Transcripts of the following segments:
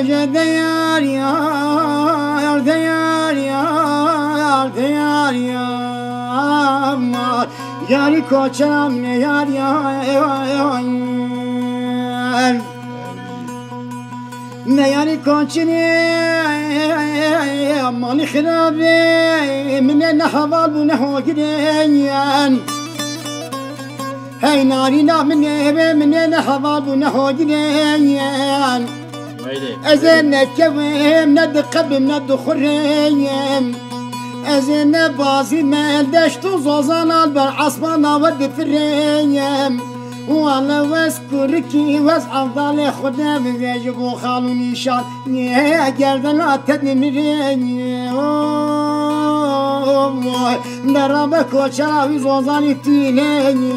مجد یار یار دیار یار دیار یار یاری کوچم یار یار نه یاری کوچنی مالی خرابه من نحوال و نهوگرین هی نارینا من نحوال و نهوگرین ازن نكوم ند قبم ند خريم ازن بازي مال دشت وزوزان البر عصبانا ود فريم والله واسكركي واسعفضل خدا بيجبو خالوني شان يا جردنا تدمرين دربك وشراوي زوزاني تيلين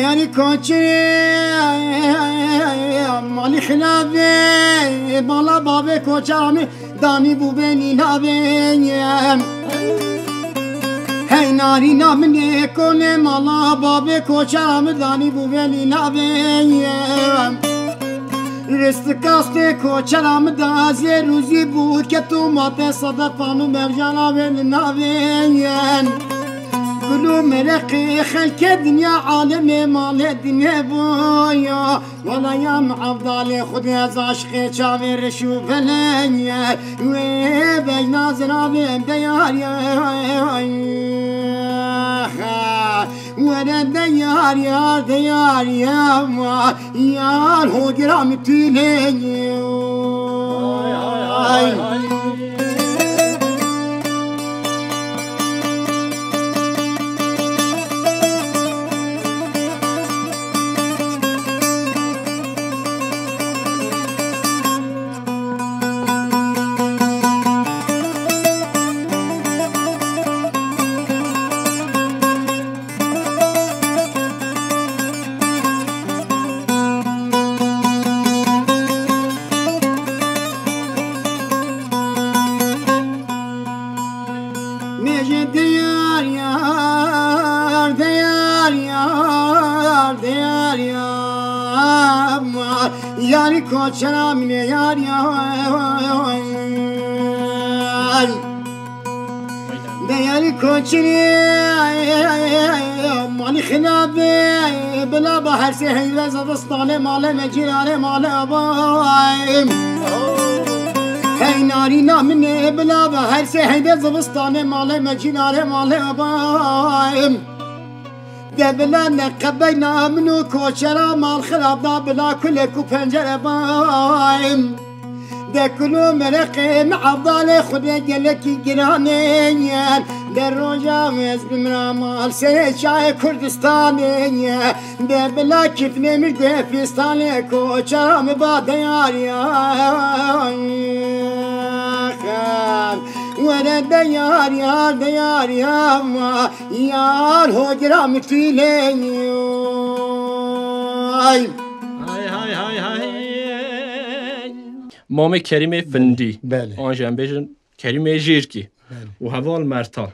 يعني كوتشي مالي خلافي بالا بابي كوتشامي داني بوبيني نابي هاي ناري نامني كوني مالا بابي كوتشامي داني بوبيني نابي رستكاستي كوتشام دازي روزي بود كتو ماتي صدقانو مرجانا بين نابي قلو مرقي خلك الدنيا عالمي مال الدنيا بويا ولا يا معفضالي خد يا زاشقي شافي رشو فلانيا ويبج نازل بين ديار ولا ديار يا ديار يا ما يا هو قرام تيلي یاری کوچرا من یاری یاری کوچری مالی خنابه بلا بحر سی هیوز دستانه مال مجیرانه مال ابایم هی ناری نامنه بلا بحر سی هیوز دستانه مال مجیرانه مال ابایم بلا نقبينا منو كوشرا مال خراب دا بلا كلك وبنجر بايم دا كلو مرقي معضالي خدي قلكي قرانين دا الرجا مز بمرا مال سيد شاي كردستاني دا بلا كيف نمر دفستاني كوشرا مبادا ياري ولا ديار يا ديار يا ما يار هو جرام تيلين هاي هاي مام کریم فندی بله آنجام بیشن کریم جیرکی و حوال مرتان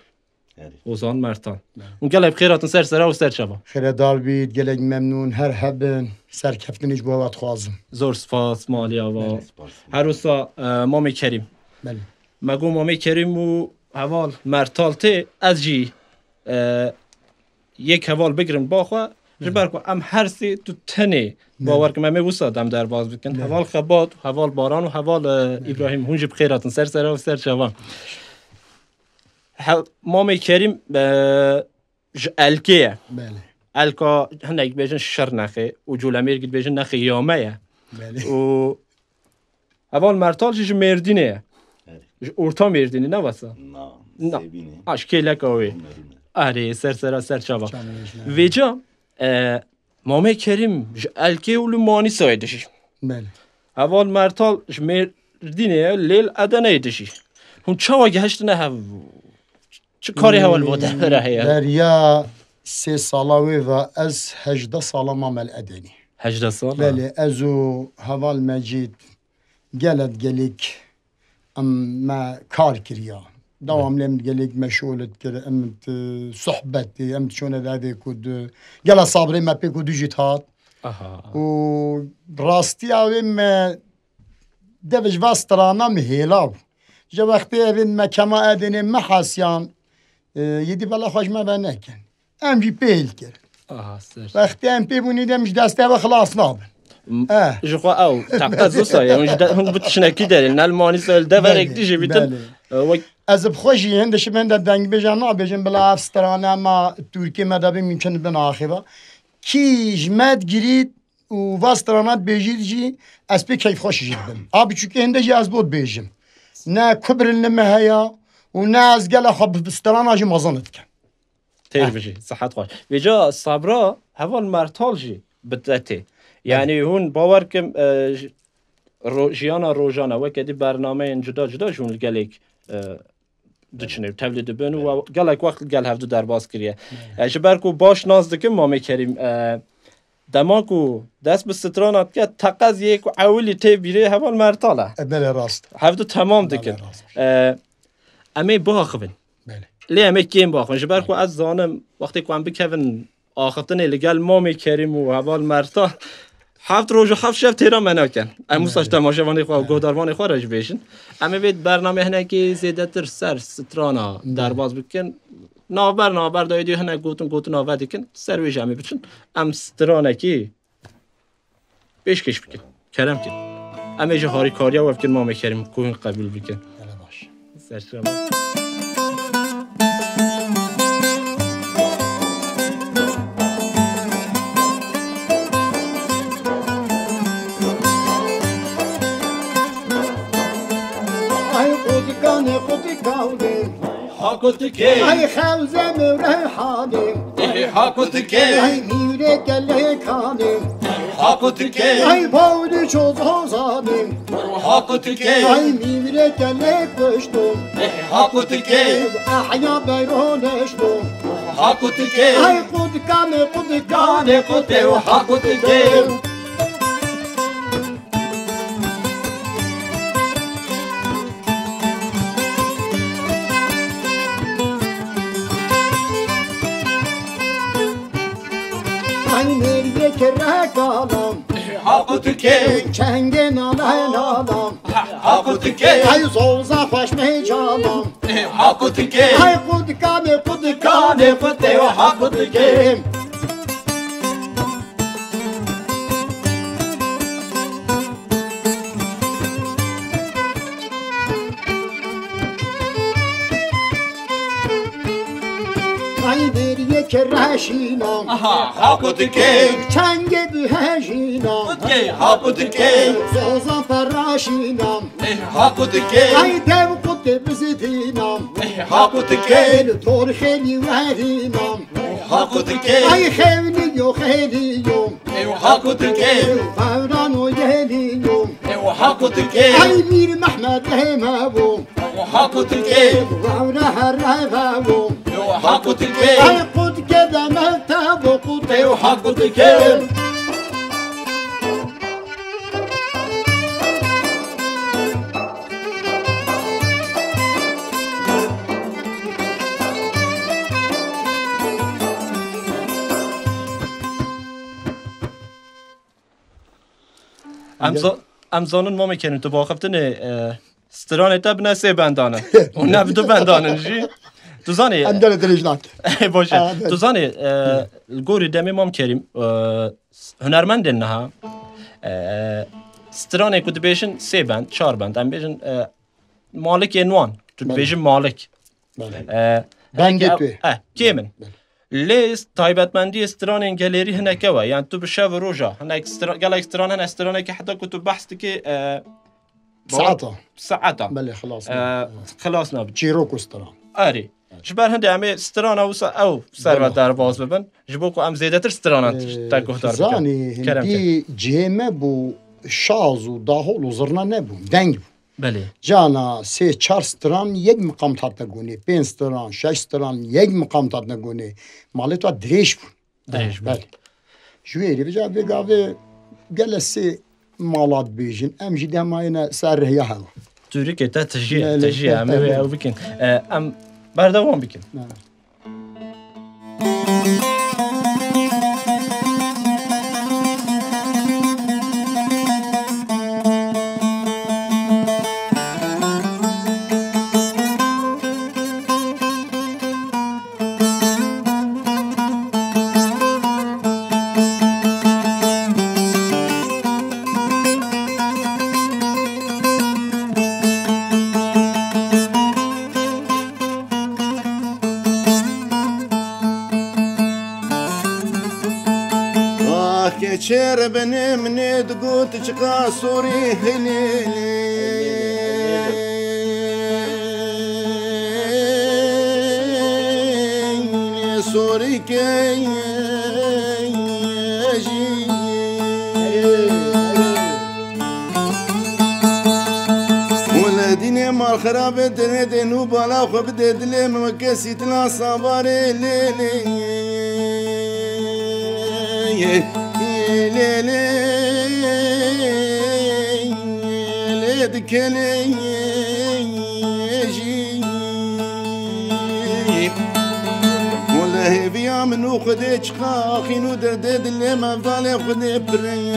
اوزان مرتان اون قلب خیراتون سر سرا و سر شبا خیر دال بید گلگ ممنون هر حبن سر کفتنش بوات خوازم زور سپاس مالی آوا هر روزا مام کریم بله مگو مام کریم و حوال مرتالته از جی یک حوال بگیرن باخوا جبر کو ام هر سی تو تنه باور که من وسادم در باز بکن حوال خبات حوال باران و حوال ابراهیم هونج بخیراتون سر سرا و سر شبا مام کریم الکیه بله الکا هنگ بیشن شر نخه و جولمیر گید بیشن نخه یامه بله و حوال مرتال جش مردینه اورتا مردینه نه واسه نه اشکیله کوی آره سر سرا سر شبا ویجا مام کریم الکی اولو مانی سایدشی بله هوال مرتال جمیر دینه لیل ادنه دشی هون چه واقع هشت نه هف چه کاری هوال بوده برای دریا 3 سالاوی و از 18 سالا مامل ادنی 18 سال بله ازو هوال مجید گلت گلیک ما کار کریا دوام لم گلیک مشغولت کر امت صحبتي امت شون هذا كود قال صابري ما بيكو ديجيتات و راستي اویم دفش واسترانا مهيلاو جا وقتی اوین ما کما ادنی محاسیان یدی بلا خوش ما بنکن ام جی پیل کرد وقتی ام پی بونی دمش دسته و خلاص نابن جو خو او تقطع زوسا يعني هم بتشنكي داري الماني سال ده فرق ديجي بيتن از بخوشی هندش من در دنگ بجان نابجن بلا افسترانه ما ترکیه مدبی ممکن بنا آخیبا کیش مد گرید و واسترانات بیجید جی از پی کیف خوشی جدن آبی چوکی هندشی از بود بیجم نه کبر النمه هیا و نه از گل خب بسترانه جی مزانت کن تیر بجی صحت خوش ویجا صبرا هوال مرتال جی بدته يعني هون باور كم جيانا روجانا وكدي برنامه جدا جدا جون الجاليك دچنه تولید بن و گلک وقت گل هفته در باز کریه شبرکو باش نازدکم ما میکریم دماغو دست به سترانات که تقاز یک عولی تی بیره هوال مرتاله بله راست هفته تمام دکن امی با خوبن لی امی کیم با خوبن شبرکو از زانم وقتی که هم بکن آخرتن لگل ما میکریم و هوال مرتال هفت روز و هفت شب تیرا منا کن اموساش تماشاوانی خواه و گوداروانی خواه رج بیشن اما وید برنامه هنه که زیده تر سر سترانا در باز بکن نابر دایدی هنه گوتن آوه دیکن سر ویش همی بچن ام سترانه که بیش کش بکن کرم کن اما ایجا هاری کاریا و بکن ما میکریم کوهن قبول بکن سر شما حاكوتكي هاي خوزة مريحاني حاكوتكي هاي ميري كاليكاني حاكوتكي هاي باودي شوزاني حاكوتكي هاي ميري كاليك بشتم حاكوتكي أحيا بيرونشتم حاكوتكي هاي قدكاني قدي وحاكوتكي كراكالام حاكوتكي چنگن آلام حاكوتكي هاي زوزا خوش میجالام حاكوتكي هاي قدكاني قدي وحاكوتكي هاي ديري كراشينام حاكوتكي چنگ بهجینام حاكوتكي زوزا فراشینام حاكوتكي هاي دم قد بزدینام حاكوتكي الطور خيلي وهدينام حاكوتكي هاي خيلي خيليوم حاكوتكي فوران ويهديوم حاكوتكي هاي مير محمد همابوم حاكوتكي وعونا هرهبابوم حاكوتكي هاي قد كذا مهتاب قد حاكوتكي امزانون ما میکنیم تو باخفتن سترانه تب نسه بندانه اون نبدو بندانه جی تو زانی اندر دلجناک باشه تو زانی گوری دمی ما میکریم هنرمند نه سترانه کد بیشن سه بند 4 بند ام بیشن مالک انوان تو بیشن مالک بند تو کیمن لیست تایبەتمەندی استرانên gelêrî hineke we yani tu bi şev roja hinek gelek stran hene straneke heta ku tu behs dikî saeta بله خلاص xilas nabî çîrok û stran erê ji ber hindê em ê strana wisa ew servet derbas bibin ji bo ku em zêdetir stranan te guhdar زانی هندی جێمە بوو شاز و داهول و زرنا نبون دنگ بله جانا 3-4 ستران یک مقام تات نگونه 5 ستران 6 ستران یک مقام تات نگونه مالی تو دریش بود بله جویری بجا بگاوه گلسه مالات بیجن ام جدی هماینا سر رهیا هوا توری که تا تجیه همه او بکن ام بردوام بکن چر بنه منه دگوت چقا سوری هلیلی سوری که ولدين مال خراب دنو بالا خو بده دل مكسي تلا صبر ليلي ليدكلي والله بيا منو خديش خاخين ودد اللي ما فضل خدي برين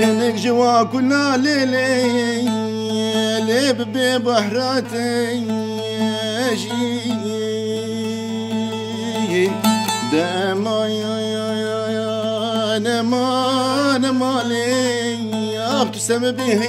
انك جوا كلنا ليلي ليب ببحراتي دما يا نما لي ابتسم به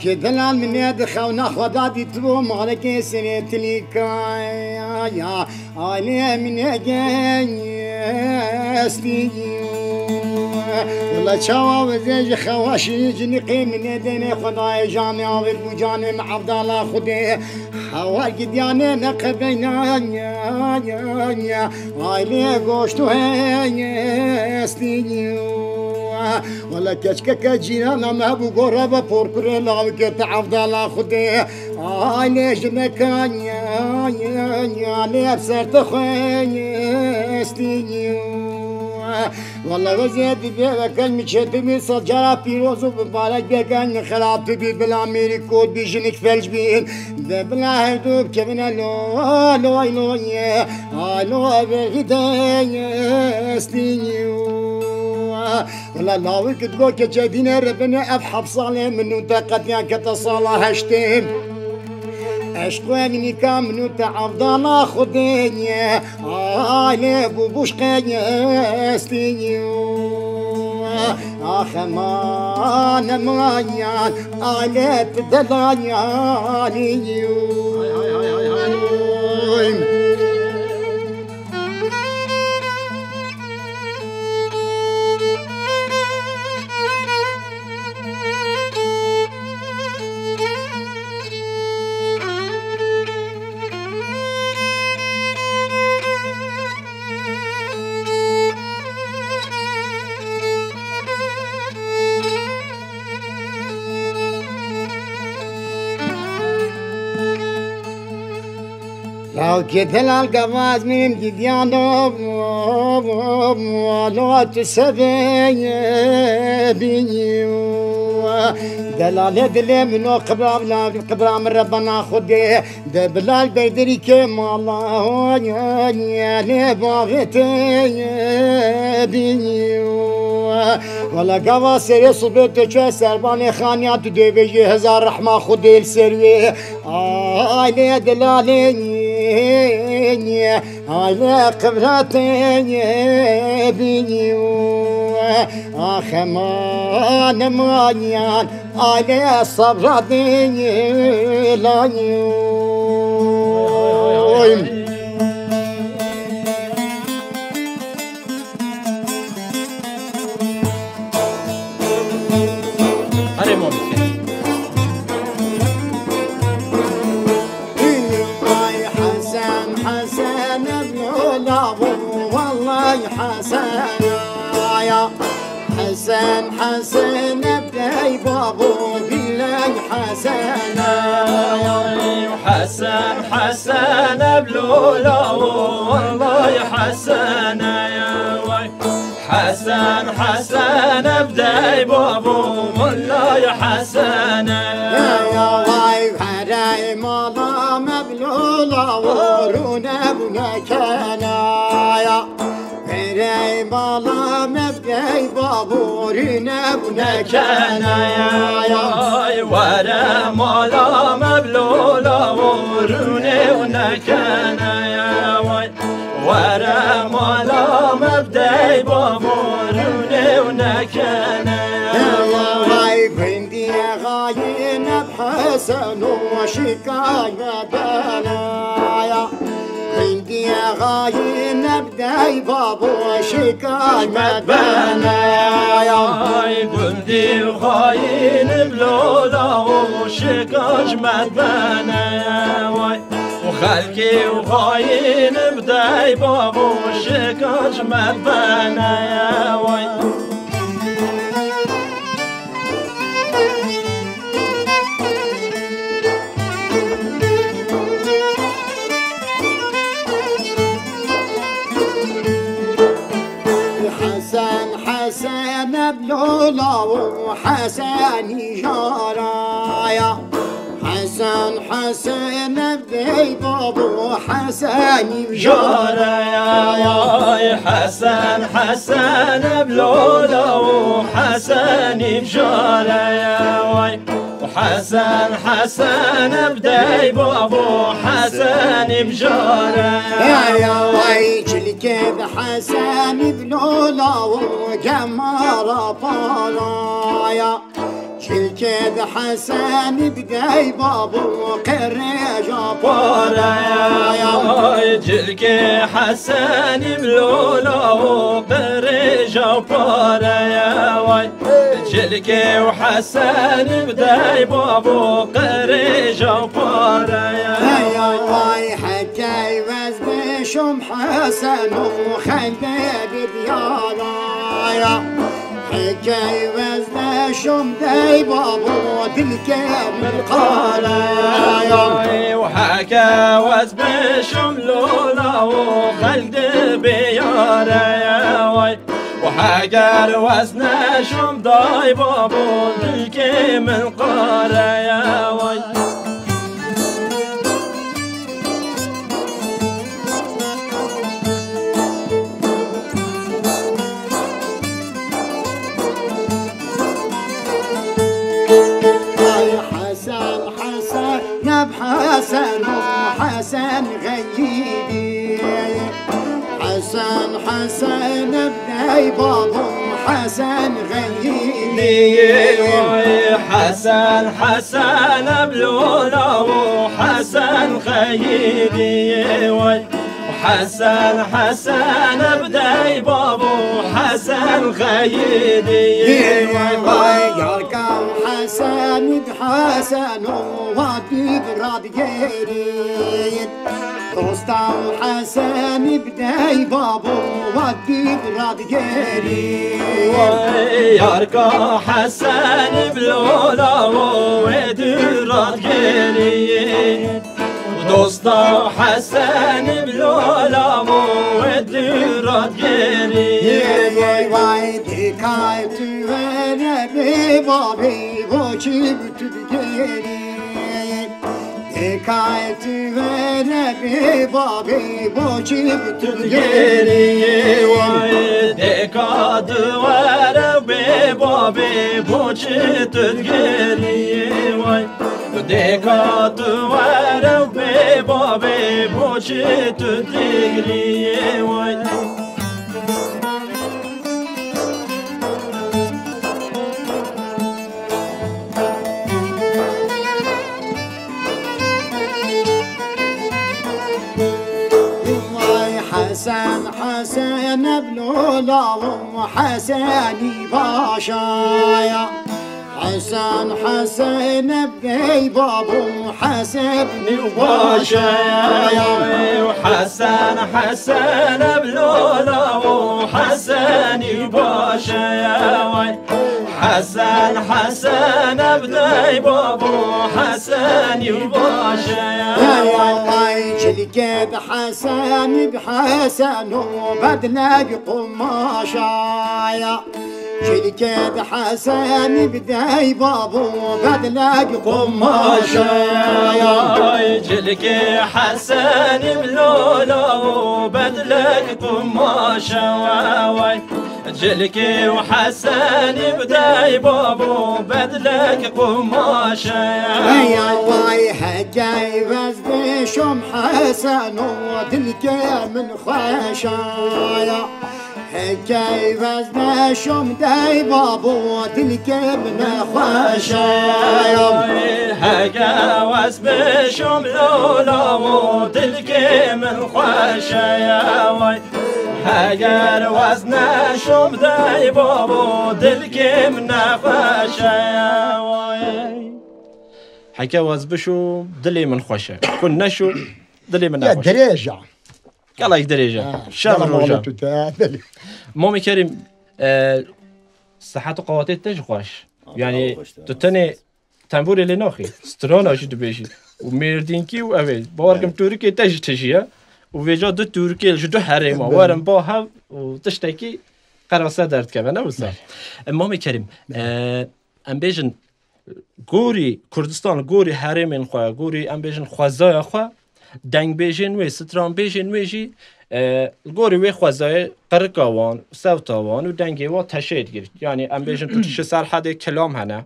كدلال من يد خونا خدادي تبو مالك سنتني كايا علي من يجي والله شوا وزيج خواشي جنقي من يدين خداي جاني عبد بوجاني مع عبد الله خدي حوال قدياني نقبينا يا علي غوشتو هي ولا كشكك جينا ما ابو قربه بوركر لا كت عبد الله خدي ليش مكان يا لي صرت خويستي والله وزيد بيك المشهد بيصل جرى بيروز وبالك بيكان خراب تبي بالاميري كود بيجنك فلج بين بلا هدوب كبنا لو بغدايستي ولا لاوك تقول كجدين ربنا أبحب صالح منو تقتيا كتصالح هشتم أشقواني كامنو تعبد الله خديني علي بوبوشقيني استينيو أخمان مانيان علي تدلاني عليو لو كتل القفاز من جديان لو تسبي دلالة دلي منو قبرام من ربنا خدي دبلال بيدري كم الله يا لباغتي ولا قوا سري صبت تشوي سرباني خانيات دبي هزار رحمة خدي السروي لي دلالي على قبرتي بيو أخمان مانيان علي الصبر دي لا يوم حسن حسن بداي بابو بالله حسن حسن حسن بلولا والله حسن يا وي حسن حسن بداي بابو والله حسن يا وي هراي مالا مبلولا ورونا بنا كان يا هراي مالا مبداي بابورنا بنا كان يا ورا مالا مبلولا ورونا بنا كان يا ورا مالا مبداي بابورنا بنا كان يا وي بندي غاين بحسن وشكاية دنايا بندي غاين بداي بابو شكاية مدبنايا بندي غاين بلولا وشكاية مدبنايا وخلقي وغاين بداي بابو شكاية مدبنايا حسن بلولا وحسن جارايا حسن حسن بداي بابو حسن جارايا حسن حسن بلولا وحسن جارايا وحسن حسن بداي بابو حسن بجارايا يا ويجي كذا حسن بلولا وجمار بارايا كذا حسن بداي بابو قريجا بارايا جلك حسن بلولا وقريجا بارايا جلك وحسن بداي بابو قريجا بارايا يا واي حتى يوزبشم حسن وخلد ديارايا حكاي وزنشم داي بابو تلك من قارايا وحكا وزبشم لولا وخلد بيارايا وحجر وزنشم داي بابو تلك من قارايا حسن وحسن غيبي حسن حسن بداي بابو حسن غيبي حسن حسن بلولا وحسن غيبي حسن حسن بداي بابو حسن غيدي يركب حسن بحسن وادي براد جريد دوستا حسن بداي بابو وادي براد جريد يركب حسن بلولا وادي براد جريد دوستا حسن بلولا ودرات جري واي ديكاي توانا ببابي وجيب تدجري ديكاي توانا ببابي وجيب تدجري واي ديكا دوارا ببابي وجيب تدجري واي ديكا دوارا ببابي وجيب تدجري واي حسن بلولا وحسني باشايا حسن بقي بابو حسبني وباشايا حسن بلولا وحسني باشايا حسن بداي بابو حسني وباشايا جلقيت حسن بحسن وبدلق قماشايا جلقيت حسن بداي بابو بدلق قماشايا جلقي حسن بلولا وبدلق قماشايا جلكي وحسن بداي بابو بدلك قماشايا يا الله حجاي بس بشم حسن ودلك من خشايا حجاي بس بشم داي بابو دلك من خشايا حجا بس بشم لولا ودلك من خشايا اگر وزن شم دای بابو دل که من نخوشه حکا وز بشو دلی من خوشه کن نشو دلی من نخوشه درجة قال لك درجة شهر روجا مامي كريم صحت و قواتت تج خوش يعني تتني تنبور اللي ناخي سترانا شو تبيشي وميردينكي وأول باركم توركي تج تجيه وفيجا دو تركي الجدو حريما وارم باها وتشتكي قرصه درد كمان نوصل مامي كريم ام بيجن غوري كردستان غوري حريم ان خو غوري ام بيجن خوازا خو دنگ بيجن و ستران بيجن ويجي غوري و خوازا قرقاوان سوتاوان و دنگي و تشيد گير يعني ام بيجن تو سر حد كلام هنا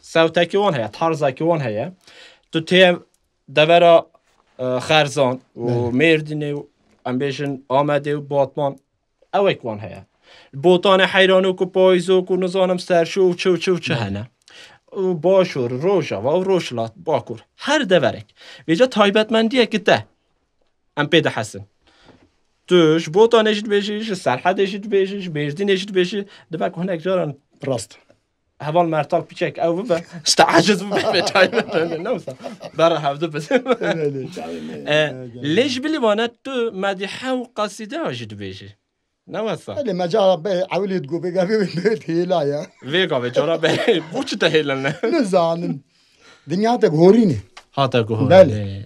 سوتاكي وان هيا طرزاكي وان هيا تو تي دورا خرزان و مردینه و امبیشن آمده و باتمان اوه وان هیا بوتان حیرانو که پایزو که نزانم سرشو چه هنه و باشور روشا و روشلات باکور هر دورک ویجا تایبتمندیه که ده ام پیده حسن توش بوتان اشید بشیش سرحد اشید بشیش مردین اشید بشیش دبک هنک جارن راست هوال مرتال پیچک او ببا استعجز ببا تایبتمندی نوصل برا هفته بس ليش بلي وانا تو مديحه وقصيده واجد بيجي نوصل اللي ما جرب عولي تقول بقى في بيت هيلايا فيجا بجرب بوش تهيلنا نزان دنيا تقهوريني هاتا قهور بله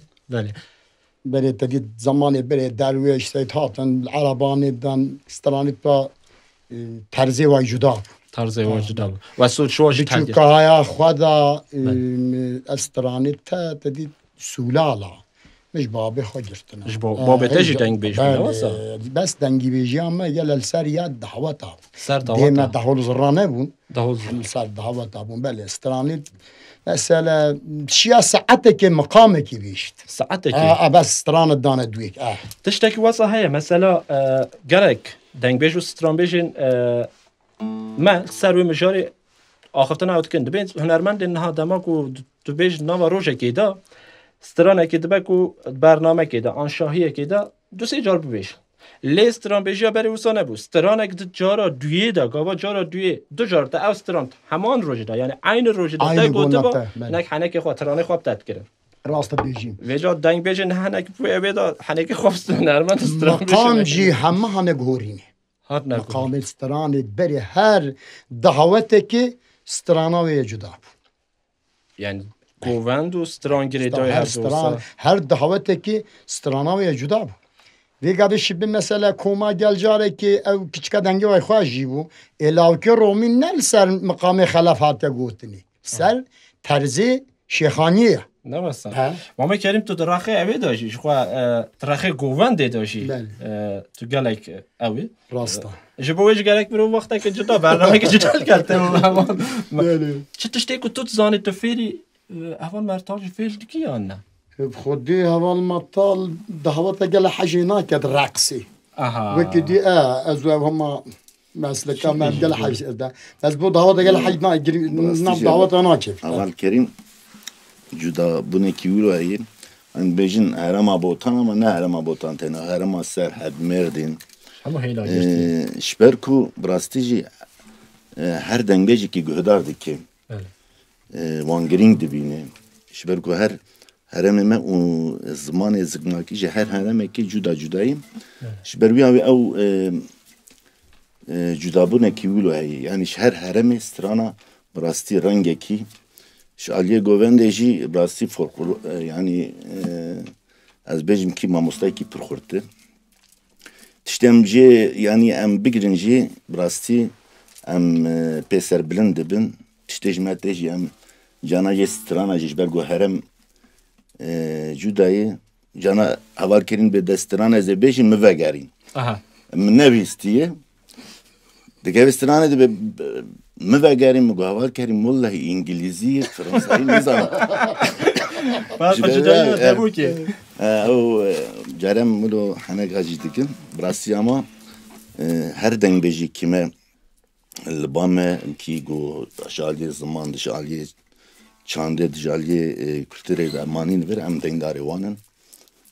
بله تدید زمانی بله درویش سید هاتن العربانی دان استرانی با طرزی و جدا طرزی و جدا و سود شوش تدید که های خدا استرانی تا تدید سولالا مش بابي خجرتنا مش بابي تجي دنگ بيجي بس دنگي بيجي اما يلا السريات دعوتها سر دعوتها ديما دهول زرانه بون دهول سر دعوتها بون بله استراني مثلا شيا ساعتك مقامك بيشت ساعتك بس استران دانه دويك تشتكي وصا هي مثلا جرك دنگ بيجو ستران بيجين ما سروي مجاري آخرتنا اوت كند بين هنرمند انها دماغو تو بيج نوا روجا كيدا سترانه که دبکو برنامه که دا آنشاهیه که دا دو سه جار ببیش لی ستران بیجیا بری وسا نبود سترانه که جارا دویه دا گاوا جارا دویه دو جار دا او ستران همان روژ دا یعنی عین روژ دا دا گوته با نک حنک خواه ترانه خواب تد کرن راست بیجیم ویجا دنگ بیجی نه حنک بوی بیدا حنک خواب نرمند ستران بیجی مقام جی همه هنه گورینه مقام سترانه بری هر دعوته که سترانه وی جدا یعنی گووند و سترانگیری دای هر دوستا هر دعوته که سترانه جدا بود ویگه شبه مثلا کوما گل جاره که او کچکا دنگی وای خواه جیبو الاو که رومی نل سر مقام خلافات گوتنی سر طرزی شیخانیه نه مثلا ماما کریم تو دراخه اوی داشتی خواه دراخه گووند داشتی تو گلک اوی راستا جبویش گلک برو وقتا که جدا برنامه که جدا کرده چه تشتی که تو زانی تو فیری اول مرتاج فيل دقيقة أنا بخدي هذا المطال دهوت قال حاجة ناكد رقصي وكدي أزوا هم مثل كم قال حاجة ده بس بود دهوت قال حاجة ناكد نام دهوت ناكد أول كريم جدا بني كيلو هين عند بيجن هرم أبوتان ما نه هرم أبوتان تنا هرم السر حد مردين همو هیلا گرتی شبرکو براستیجی هر دنگبیجی که گهدار دکی وانگرینگ دبینه شبرکو هر هرم ما و زمان زگناکی جه هر هرم کی جدا جداییم شبروی او جدا بونه کی ولو هی یعنی هر هرم استرانا براستی رنگ کی شالیه گووندجی براستی فرق yani az bejim ki mamostay ki pırxurtu tiştemci yani em bigirinci brasti em peser bilind dibin tiştejmetej em cana yestrana jbergo herem judayı cana havarkerin be destrana ze bejim mevegarin aha nevistiye degestrana de mevegarin mugavarkerin vallahi İngilizi Fransızca nizam Başka tabu ki. او جرم ملو حنا غاجي دكن براسي اما هر دنگ بيجي كيما البامه كي جو شالي زمان شالي چانده جالي كولتوري امانين ver ام دنگداري وانن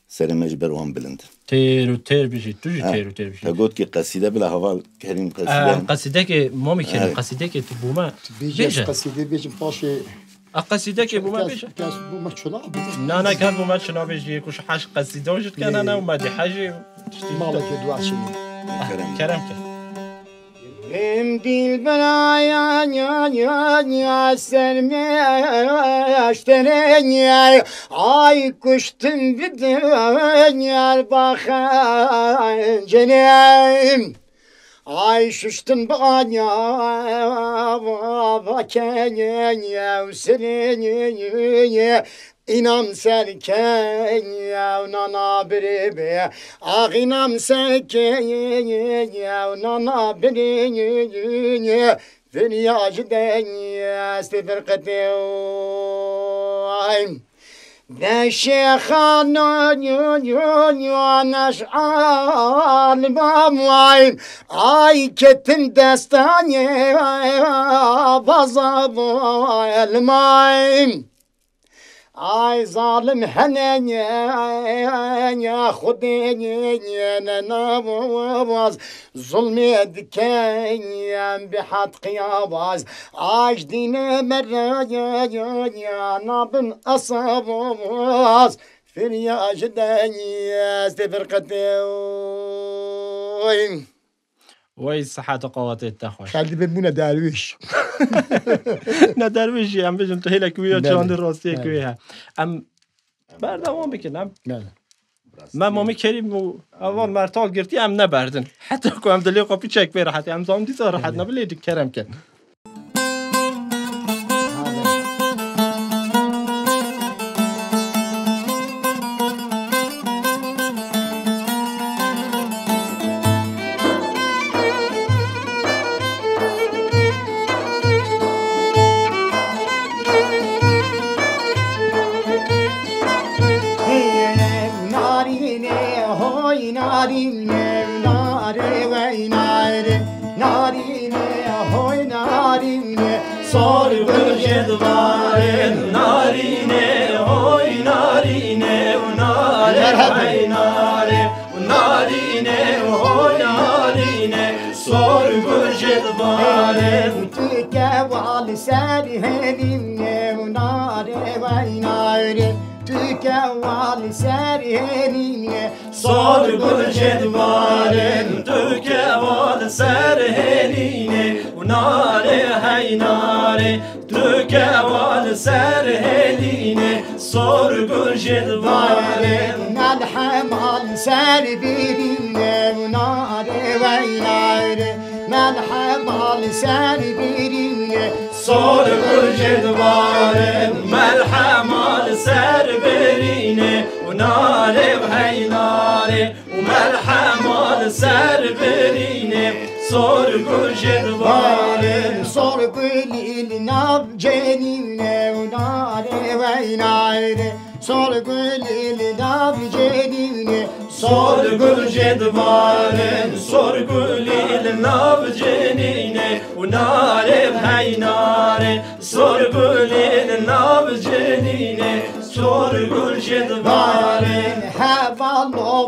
سر مجبر وان بلند تير بيجي تجي تير بيجي تقول كي قصيده بلا هوا كريم قصيده قصيده كي مامي كريم قصيده كي تبوما بيجي قصيده بيجي باشي قصيده كي بوما بيجي كاس بوما شنو نا كان بوما شنو بيجي كوش حاش قصيده وجد كان انا وما دي حاجه مالك دواشي كرم ام دل بنايا يا سلمي اشتريني اي كشتم بالدنيا البخان جنيم ay şuştun bana baba kenya usreni inam serken ya nana biribe ah inam serken ya nana biribe dünyacıdan istifirkati Neşehanın neş'al bamvayim ay ketin destani bazabelmayim ay zalim henen ya khudin nabaz zulmi diken bihat qiyabaz aj dine merya ya nabın asabaz firyajden yastefirqatayim وای صحت و قوت التخوش خلي بمونه درويش نه درویش هم بجم تو هیلا کویا چاند راستی کویا ام بردوام بکنم من مامی کریم و اول مرتال گرتی ام نبردن حتی که هم دلی قاپی چک بره حتی هم زام دیزا راحت نبلی کرم کن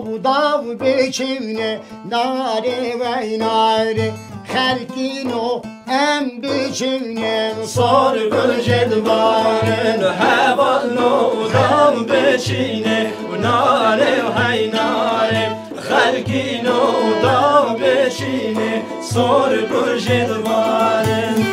نو بچینه ناره و ناره خلقینو ام بچینه سار گل جدوارن هوال نو دام بچینه و ناره و هی ناره خلقینو دام بچینه سار گل جدوارن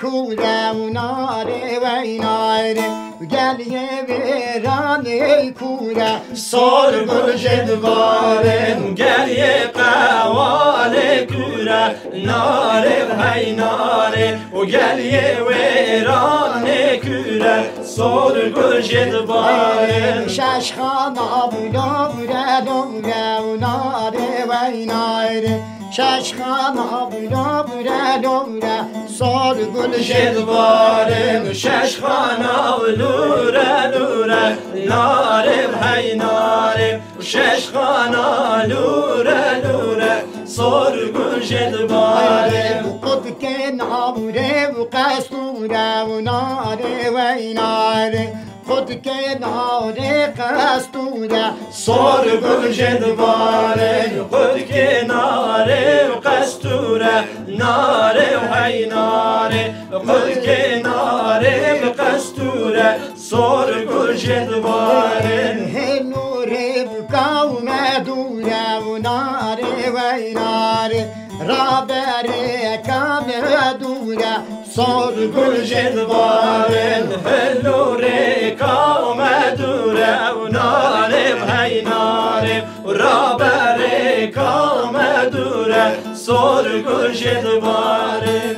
کوره و ناره و ناره گلیه ویرانه کوره سال گل جدوارن گلیه قوال کوره ناره و هی ناره و گلیه ویرانه کوره سال گل جدوارن شش خانه بودا بوده دوره و ناره و ناره شش خانه بودا بوده دوره سال گل جدوارن شش خانه و لوره لوره ناره و هی ناره شش خانه لوره لوره سال گل جدوارن قد که نابوده و قصوره و ناره و ناره خود که ناره قصوره سال گل جدوارن خود که ناره و قصوره ناره و هی ناره خود که ناره و قصوره سال گل جدوارن نوره بقوم دوره و ناره و ناره رابره کام دوره سال گل جدوارن نوره کام دوره و ناره و هی ناره رابره کام دوره سال گل جدوارن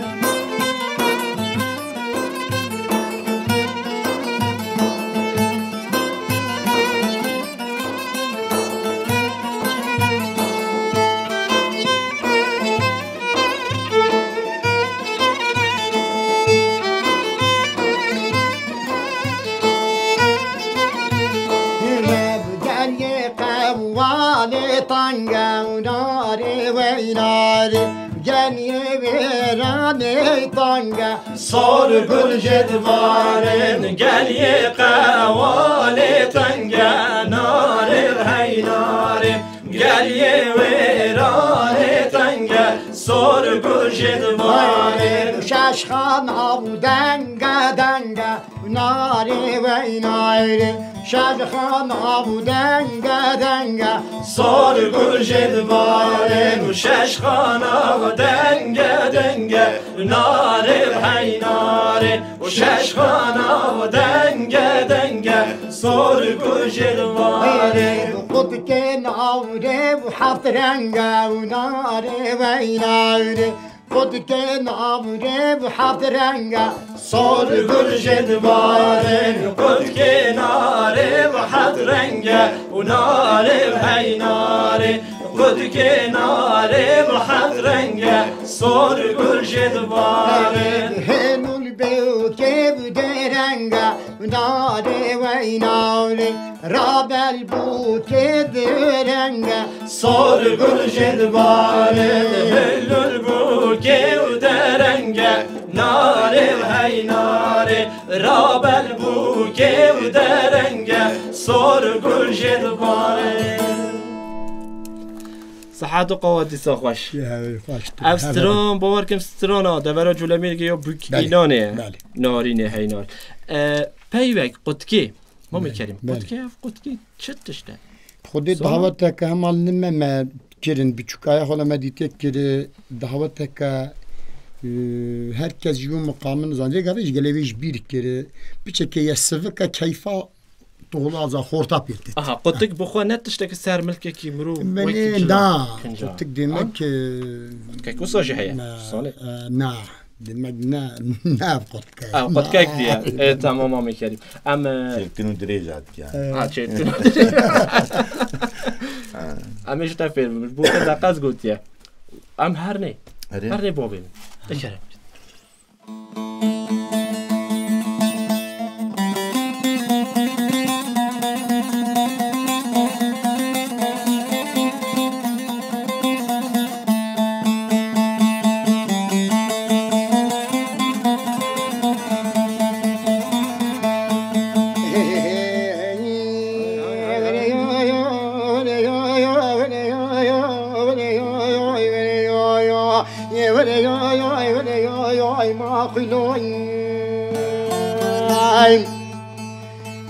تنگا و ناره و ناره گلیه ویرانه تنگا سال گل جدوارن گلیه قوال تنگا ناره و هی ناره گلیه ویرانه تنگا سال گل جدوارن شش خانه بودنگا دنگا ناره و ناره شش خانه بودنگا دنگا سال گل جدوارن شش خانه بودنگا دنگا ناره و هی ناره شش خانه بودنگا دنگا سال گل جدوارن قد که ناره و هفت رنگا و ناره و ناره خود که ناره و هفت رنگا سال گل جدوارن خود که ناره و هفت رنگا و ناره و هی ناره خود که ناره و هفت رنگا سال گل جدوارن هنول بیو که بوده رنگا و ناره و ناره رابل بود که درنگا سال گل جدوارن هلول بود که درنگا ناره و هی ناره رابل بود که درنگا سال گل جدوارن صحت و قوادی سا خوش افستران باور کم سترانا دورا جولمی که یا بکینانه نارینه هی نار پیوک قدکی ما میکریم قدکی چه تشته خودی دعوت که همال نمه کرن بیچوکای حالا مدیت کره دعوت که herkes yum mukamını zannediyor ki geleviş bir kere bir çekeye sıvıka keyfa doğulu azı hortap yetti. Aha, qottik bu xo net tiştek ser milke ki mru. Beni da qottik demek ki kek usaji heye. Salih. Na demek na qottik. Qottik diye. Tamam ama kerim. Ama çektinu direjat yani. Ha çektinu. Ama işte film bu kadar qaz gut ya. Am her ne? Her ne bobin. Ekerim.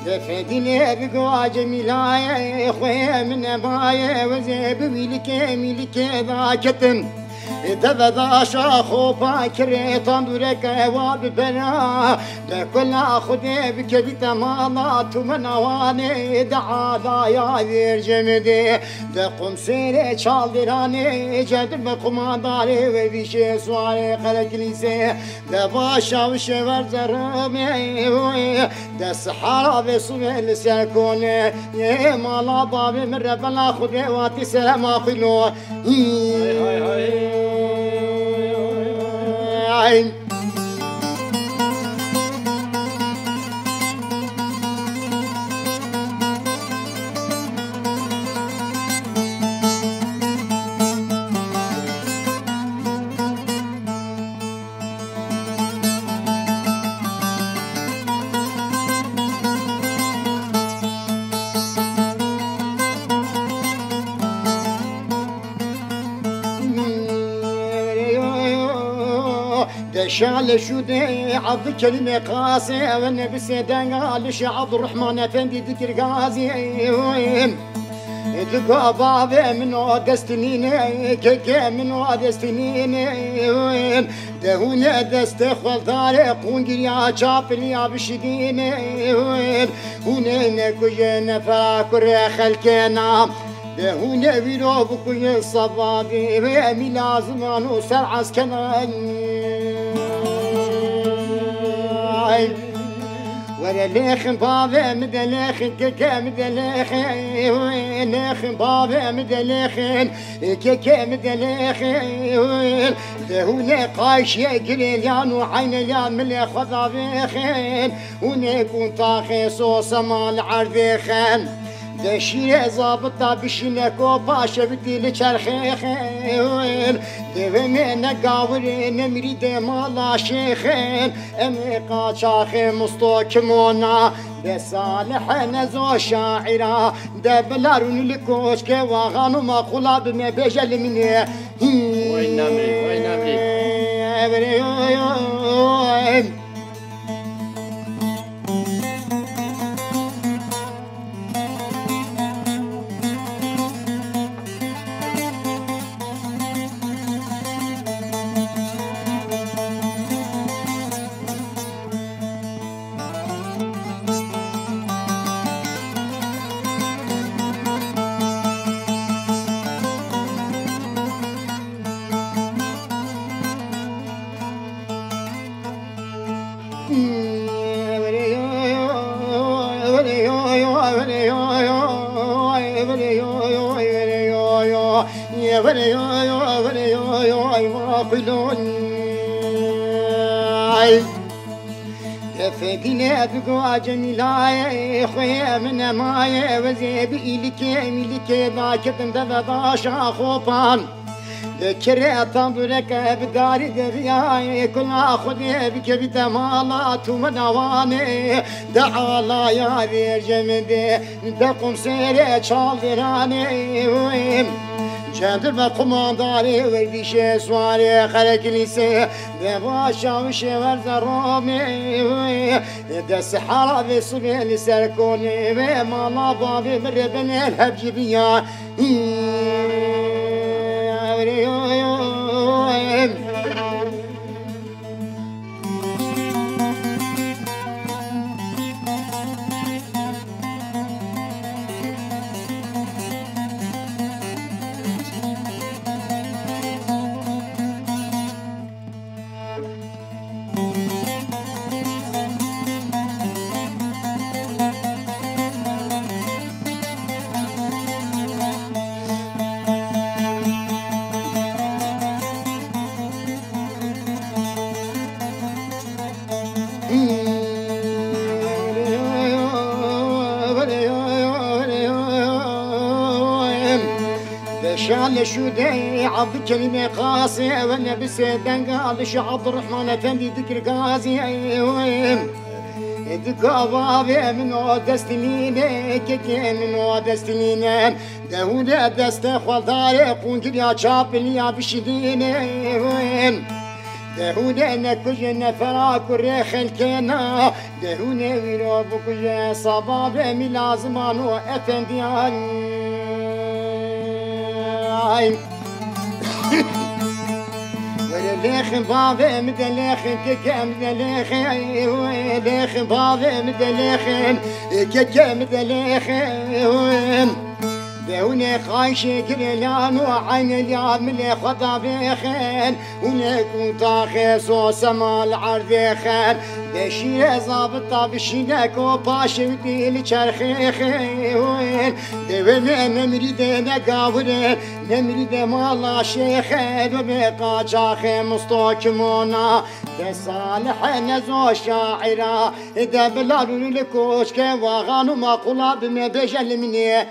دفدني بقوا جميلاي خويا من باي وزيب ميلك ذاكتن دبدا شاخو باكر طندرك واب بنا لكل اخذ بكبت مالات من اواني دعا لا يا جمدي دقم سيري شالدراني جدب قمانداري وبيشي سواري خلق ليسي دباشا وشور زرمي دسحارة بسوي لسيكوني يا مالا بابي من ربنا خذ واتي سلام اخلو هاي شال شودي عبد كلمة قاسي والنبي سيدان قال عبد الرحمن افندي ذكر قاسي دقا بابي من دستنين كيكي من دستنين دهونا دست خلطاري قونجر يا شابل يا بشدين هنا نكوجي نفراكر خلكنا دهونا بيرو بكوي الصبابي ويامي لازم انو سرعس كمان ولا ليخن بابا مدلخن كيكا مدلخن ليخن بابا مدلخن كيكا مدلخن دهونا قايش يا قليلان وعين يان ملي خذا بيخن ونكون طاخي صوص مال عرضيخن دشي زابطة بشنكو باشا بدي لشرخيخين دبمي نقاورين مريد مالا شيخين اميقا شاخي مستوكمونا بصالح نزو شاعرة دبلارون لكوشك وغانو مقولا بما بجل مني وين نمري فدينا بقوا جميلاي خويا من ماي وزيب إلكي ملكي باكتن دبدا شاخو بان ذكري طنبرك بداري درياي كل اخذ بك بتمالات ومنواني دعا لا يا ذي جمدي دقم سيري شالدراني جندر قمانداري ورديشي سواري خلق ليسي دباشا وشور زرومي دس حارة بصبي لسركوني ومالا بابي مربني الهبجبيا شال شودي عبد كلمة قاسي وانا بسيدان قال عبد الرحمن افندي ذكر قاسي دقا بابي من دستنين كيكي من دستنين دهونا دست خلطاري قونجر يا شابل يا بشدين دهونه نكجن فراك الريخ الكينا دهونه ويرو بكجن صباب ملازمانو افنديان ليخ بابي مدليخ كيكا مدليخ ليخ بابي مدليخ كيكا مدليخ دهوني خايشي كريلان وعين اليام اللي خطا بيخين ونكون طاخي صوص مال عرضيخين دشي زابطة بشينك وباشي ودي لشرخيخين دهوني نمريد نقاورين نمريد مالا شيخين وبيقا جاخي مستوكمونا دصالح نزو شاعرة إذا بلالو لكوش كي واغانو ما قلاب مبجل مني